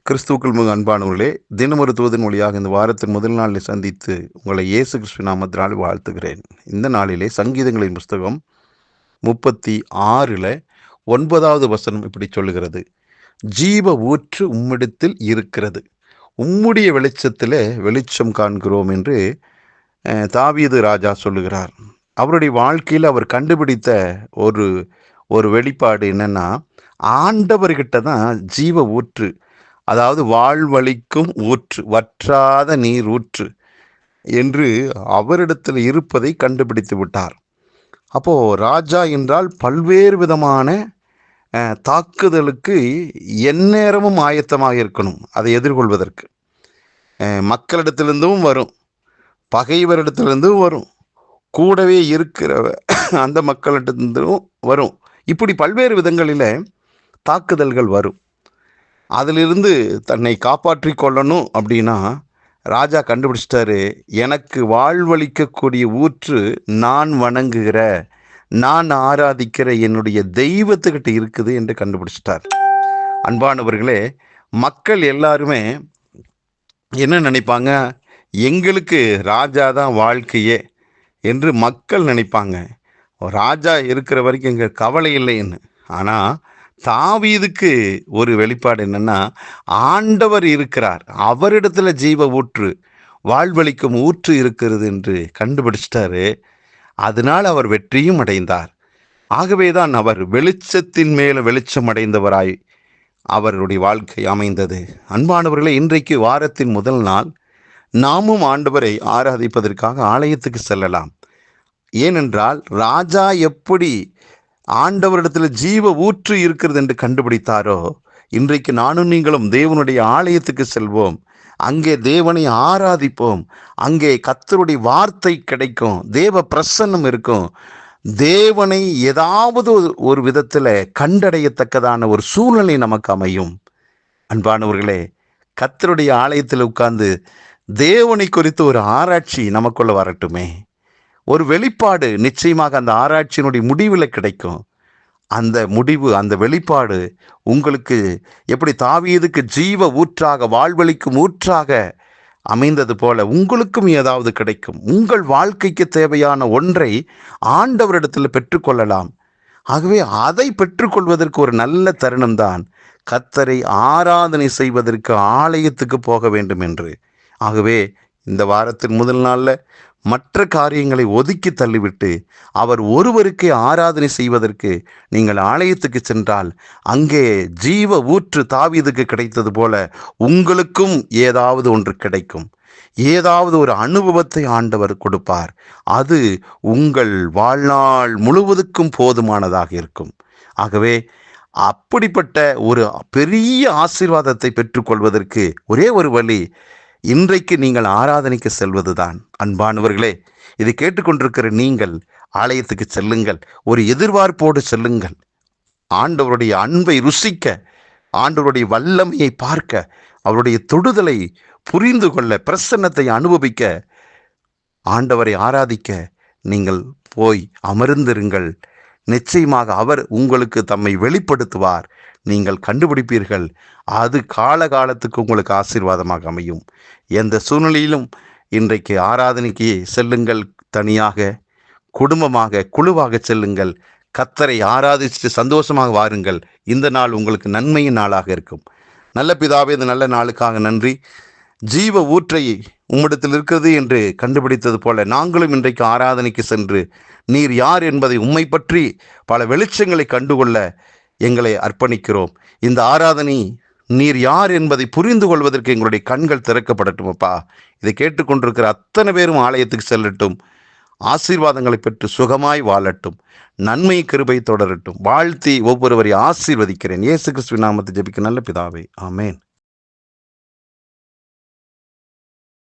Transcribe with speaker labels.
Speaker 1: கிறிஸ்துவுக்குள் மிக அன்பானவர்களே, தினமொரு தூதன் மொழியாக இந்த வாரத்தின் முதல் நாளில் சந்தித்து உங்களை இயேசு கிறிஸ்து நாமத்தினால் வாழ்த்துகிறேன். இந்த நாளிலே சங்கீதங்களின் புஸ்தகம் 36 9வது வசனம் இப்படி சொல்லுகிறது: ஜீவ ஊற்று உம்மிடத்தில் இருக்கிறது, உம்முடைய வெளிச்சத்திலே வெளிச்சம் காண்கிறோம் என்று தாவீது ராஜா சொல்லுகிறார். அவருடைய வாழ்க்கையில் அவர் கண்டுபிடித்த ஒரு ஒரு வெளிப்பாடு என்னன்னா, ஆண்டவர்கிட்ட தான் ஜீவ ஊற்று, அதாவது வாழ்வளிக்கும் ஊற்று, வற்றாத நீர் ஊற்று என்று அவரிடத்தில் இருப்பதை கண்டுபிடித்து விட்டார். அப்போ ராஜா என்றால் பல்வேறு விதமான தாக்குதலுக்கு எந்நேரமும் ஆயத்தமாக இருக்கணும். அதை எதிர்கொள்வதற்கு மக்களிடத்திலிருந்தும் வரும், பகைவரிடத்திலிருந்தும் வரும், கூடவே இருக்கிற அந்த மக்களிடத்திலிருந்தும் வரும். இப்படி பல்வேறு விதங்களில் தாக்குதல்கள் வரும். அதிலிருந்து தன்னை காப்பாற்றி கொள்ளணும் அப்படின்னா ராஜா கண்டுபிடிச்சிட்டாரு, எனக்கு வாழ்வளிக்கக்கூடிய ஊற்று நான் வணங்குகிற, நான் ஆராதிக்கிற என்னுடைய தெய்வத்துக்கிட்ட இருக்குது என்று கண்டுபிடிச்சிட்டார். அன்பானவர்களே, மக்கள் எல்லாருமே என்ன நினைப்பாங்க, எங்களுக்கு ராஜா தான் வாழ்க்கையே என்று மக்கள் நினைப்பாங்க. ராஜா இருக்கிற வரைக்கும் எங்கள் கவலை இல்லைன்னு. ஆனால் தாவீதுக்கு ஒரு வெளிப்பாடு என்னன்னா, ஆண்டவர் இருக்கிறார், அவரிடத்துல ஜீவ ஊற்று, வாழ்வளிக்கும் ஊற்று இருக்கிறது என்று கண்டுபிடிச்சிட்டாரு. அதனால் அவர் வெற்றியும் அடைந்தார். ஆகவேதான் அவர் வெளிச்சத்தின் மேல வெளிச்சம் அடைந்தவராய் அவருடைய வாழ்க்கை அமைந்தது. அன்பானவர்களே, இன்றைக்கு வாரத்தின் முதல் நாள், நாமும் ஆண்டவரை ஆராதிப்பதற்காக ஆலயத்துக்கு செல்லலாம். ஏனென்றால் ராஜா எப்படி ஆண்டவரிடத்தில் ஜீவ ஊற்று இருக்கிறது என்று கண்டுபிடித்தாரோ, இன்றைக்கு நானும் நீங்களும் தேவனுடைய ஆலயத்துக்கு செல்வோம், அங்கே தேவனை ஆராதிப்போம். அங்கே கர்த்தருடைய வார்த்தை கிடைக்கும், தேவ பிரசன்னம் இருக்கும். தேவனை ஏதாவது ஒரு விதத்தில் கண்டடையத்தக்கதான ஒரு சூழ்நிலை நமக்கு அமையும். அன்பானவர்களே, கர்த்தருடைய ஆலயத்தில் உட்கார்ந்து தேவனை குறித்து ஒரு ஆராய்ச்சி நமக்குள்ள வரட்டுமே. ஒரு வெளிப்பாடு நிச்சயமாக அந்த ஆராய்ச்சியினுடைய முடிவில் கிடைக்கும். அந்த முடிவு, அந்த வெளிப்பாடு உங்களுக்கு எப்படி தாவீதுக்கு ஜீவ ஊற்றாக, வாழ்வளிக்கும் ஊற்றாக அமைந்தது போல உங்களுக்கும் ஏதாவது கிடைக்கும். உங்கள் வாழ்க்கைக்கு தேவையான ஒன்றை ஆண்டவரிடத்தில் பெற்றுக்கொள்ளலாம். ஆகவே அதை பெற்றுக்கொள்வதற்கு ஒரு நல்ல தருணம்தான் கர்த்தரை ஆராதனை செய்வதற்கு ஆலயத்துக்கு போக வேண்டும் என்று. ஆகவே இந்த வாரத்தின் முதல் நாளில் மற்ற காரியங்களை ஒதுக்கி தள்ளிவிட்டு அவர் ஒருவருக்கே ஆராதனை செய்வதற்கு நீங்கள் ஆலயத்துக்கு சென்றால் அங்கே ஜீவ ஊற்று தாவீதுக்கு கிடைத்தது போல உங்களுக்கும் ஏதாவது ஒன்று கிடைக்கும். ஏதாவது ஒரு அனுபவத்தை ஆண்டவர் கொடுப்பார். அது உங்கள் வாழ்நாள் முழுவதுக்கும் போதுமானதாக இருக்கும். ஆகவே அப்படிப்பட்ட ஒரு பெரிய ஆசீர்வாதத்தை பெற்றுக்கொள்வதற்கு ஒரே ஒரு வழி, இன்றைக்கு நீங்கள் ஆராதனைக்கு செல்வதுதான். அன்பானவர்களே, இதை கேட்டுக்கொண்டிருக்கிற நீங்கள் ஆலயத்துக்கு செல்லுங்கள், ஒரு எதிர்பார்ப்போடு செல்லுங்கள். ஆண்டவருடைய அன்பை ருசிக்க, ஆண்டவருடைய வல்லமையை பார்க்க, அவருடைய தொடுதலை புரிந்து கொள்ள, பிரசன்னத்தை அனுபவிக்க, ஆண்டவரை ஆராதிக்க நீங்கள் போய் அமர்ந்திருங்கள். நிச்சயமாக அவர் உங்களுக்கு தம்மை வெளிப்படுத்துவார். நீங்கள் கண்டுபிடிப்பீர்கள். அது காலகாலத்துக்கு உங்களுக்கு ஆசீர்வாதமாக அமையும். எந்த சூழ்நிலையிலும் இன்றைக்கு ஆராதனைக்கு செல்லுங்கள். தனியாக, குடும்பமாக, குழுவாக செல்லுங்கள். கர்த்தரை ஆராதிச்சுட்டு சந்தோஷமாக வாருங்கள். இந்த நாள் உங்களுக்கு நன்மையின் நாளாக இருக்கும். நல்ல பிதாவே, இந்த நல்ல நாளுக்காக நன்றி. ஜீவ ஊற்றை உம்மிடத்தில் இருக்கிறது என்று கண்டுபிடித்தது போல நாங்களும் இன்றைக்கு ஆராதனைக்கு சென்று நீர் யார் என்பதை, உம்மை பற்றி பல வெளிச்சங்களை கண்டுகொள்ள எங்களை அர்ப்பணிக்கிறோம். இந்த ஆராதனை நீர் யார் என்பதை புரிந்து கொள்வதற்கு எங்களுடைய கண்கள் திறக்கப்படட்டும் அப்பா. இதை கேட்டுக்கொண்டிருக்கிற அத்தனை பேரும் ஆலயத்துக்கு செல்லட்டும். ஆசீர்வாதங்களை பெற்று சுகமாய் வாழட்டும். நன்மை கிருபை தொடரட்டும். வாழ்த்தி ஒவ்வொருவரை ஆசீர்வதிக்கிறேன். இயேசு கிறிஸ்துவின் நாமத்தில் ஜெபிக்க நல்ல பிதாவே, ஆமென்.